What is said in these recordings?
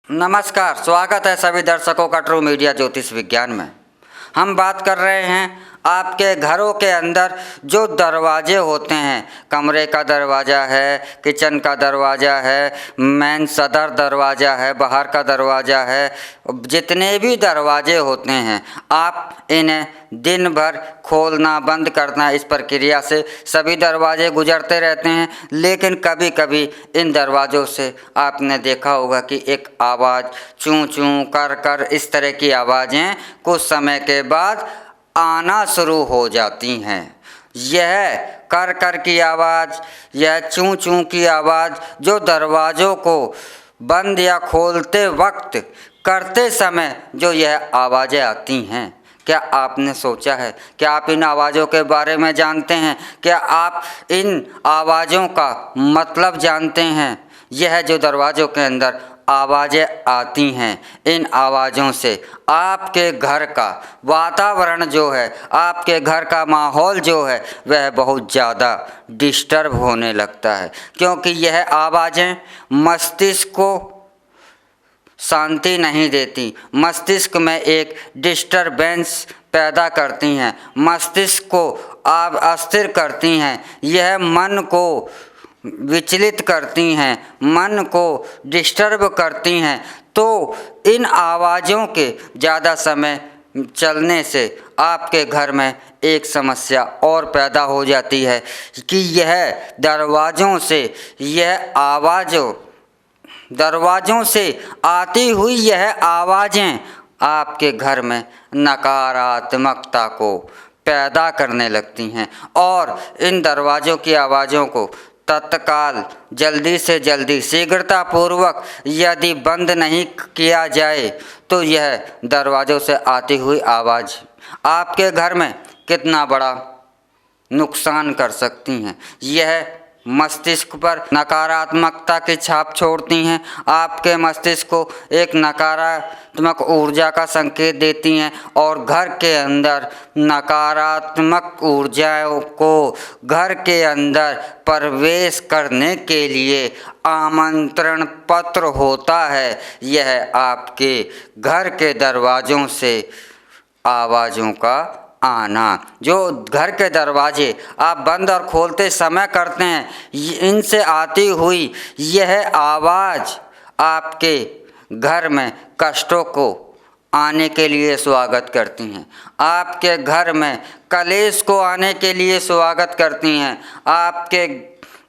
नमस्कार, स्वागत है सभी दर्शकों का ट्रू मीडिया ज्योतिष विज्ञान में। हम बात कर रहे हैं आपके घरों के अंदर जो दरवाजे होते हैं, कमरे का दरवाज़ा है, किचन का दरवाज़ा है, मेन सदर दरवाज़ा है, बाहर का दरवाज़ा है, जितने भी दरवाजे होते हैं आप इन्हें दिन भर खोलना बंद करना, इस प्रक्रिया से सभी दरवाजे गुजरते रहते हैं। लेकिन कभी कभी इन दरवाज़ों से आपने देखा होगा कि एक आवाज़ चूं चूं कर कर, इस तरह की आवाज़ें कुछ समय के बाद आना शुरू हो जाती हैं। यह कर कर की आवाज़, यह चूं चूं की आवाज़ जो दरवाज़ों को बंद या खोलते वक्त करते समय जो यह आवाज़ें आती हैं, क्या आपने सोचा है? क्या आप इन आवाज़ों के बारे में जानते हैं? क्या आप इन आवाज़ों का मतलब जानते हैं? यह जो दरवाज़ों के अंदर आवाज़ें आती हैं, इन आवाज़ों से आपके घर का वातावरण जो है, आपके घर का माहौल जो है वह बहुत ज़्यादा डिस्टर्ब होने लगता है, क्योंकि यह आवाज़ें मस्तिष्क को शांति नहीं देती, मस्तिष्क में एक डिस्टरबेंस पैदा करती हैं, मस्तिष्क को अस्थिर करती हैं, यह मन को विचलित करती हैं, मन को डिस्टर्ब करती हैं। तो इन आवाज़ों के ज़्यादा समय चलने से आपके घर में एक समस्या और पैदा हो जाती है कि यह दरवाज़ों से आती हुई यह आवाज़ें आपके घर में नकारात्मकता को पैदा करने लगती हैं, और इन दरवाज़ों की आवाज़ों को तत्काल जल्दी से जल्दी शीघ्रतापूर्वक यदि बंद नहीं किया जाए तो यह दरवाज़ों से आती हुई आवाज़ आपके घर में कितना बड़ा नुकसान कर सकती हैं। यह मस्तिष्क पर नकारात्मकता की छाप छोड़ती हैं, आपके मस्तिष्क को एक नकारात्मक ऊर्जा का संकेत देती हैं, और घर के अंदर नकारात्मक ऊर्जाओं को घर के अंदर प्रवेश करने के लिए आमंत्रण पत्र होता है। यह आपके घर के दरवाज़ों से आवाज़ों का आना, जो घर के दरवाजे आप बंद और खोलते समय करते हैं, इनसे आती हुई यह आवाज़ आपके घर में कष्टों को आने के लिए स्वागत करती हैं, आपके घर में कलेश को आने के लिए स्वागत करती हैं, आपके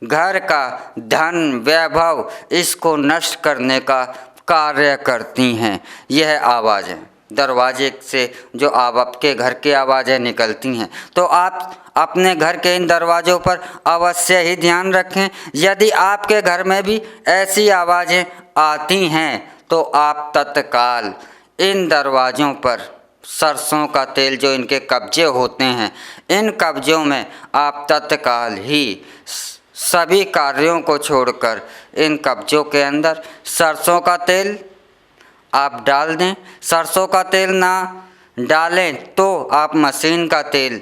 घर का धन वैभव इसको नष्ट करने का कार्य करती हैं। यह आवाज़ें दरवाजे से जो आपके घर की आवाज़ें निकलती हैं, तो आप अपने घर के इन दरवाज़ों पर अवश्य ही ध्यान रखें। यदि आपके घर में भी ऐसी आवाज़ें आती हैं तो आप तत्काल इन दरवाज़ों पर सरसों का तेल, जो इनके कब्जे होते हैं, इन कब्जों में आप तत्काल ही सभी कार्यों को छोड़कर इन कब्जों के अंदर सरसों का तेल आप डाल दें। सरसों का तेल ना डालें तो आप मशीन का तेल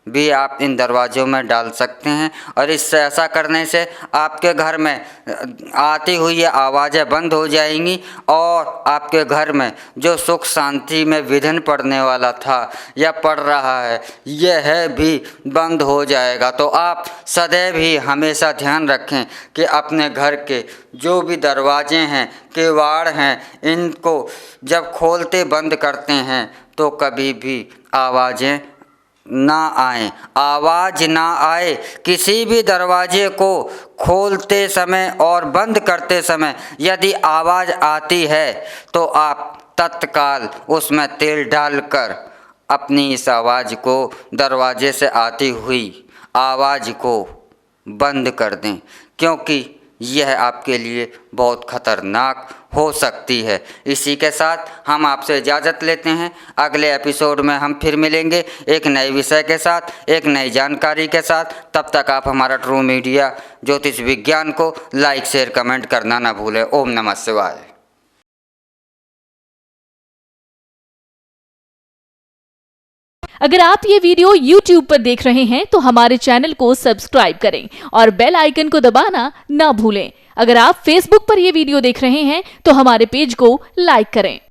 भी आप इन दरवाज़ों में डाल सकते हैं, और इससे ऐसा करने से आपके घर में आती हुई ये आवाज़ें बंद हो जाएंगी, और आपके घर में जो सुख शांति में विघ्न पड़ने वाला था या पड़ रहा है, यह भी बंद हो जाएगा। तो आप सदैव ही हमेशा ध्यान रखें कि अपने घर के जो भी दरवाजे हैं, किवाड़ हैं, इनको जब खोलते बंद करते हैं तो कभी भी आवाज़ें ना आए, आवाज़ ना आए। किसी भी दरवाजे को खोलते समय और बंद करते समय यदि आवाज़ आती है तो आप तत्काल उसमें तेल डालकर अपनी इस आवाज़ को, दरवाजे से आती हुई आवाज़ को बंद कर दें, क्योंकि यह आपके लिए बहुत खतरनाक हो सकती है। इसी के साथ हम आपसे इजाज़त लेते हैं। अगले एपिसोड में हम फिर मिलेंगे एक नए विषय के साथ, एक नई जानकारी के साथ। तब तक आप हमारा ट्रू मीडिया ज्योतिष विज्ञान को लाइक शेयर कमेंट करना ना भूलें। ओम नमः शिवाय। अगर आप ये वीडियो YouTube पर देख रहे हैं तो हमारे चैनल को सब्सक्राइब करें और बेल आइकन को दबाना ना भूलें। अगर आप Facebook पर यह वीडियो देख रहे हैं तो हमारे पेज को लाइक करें।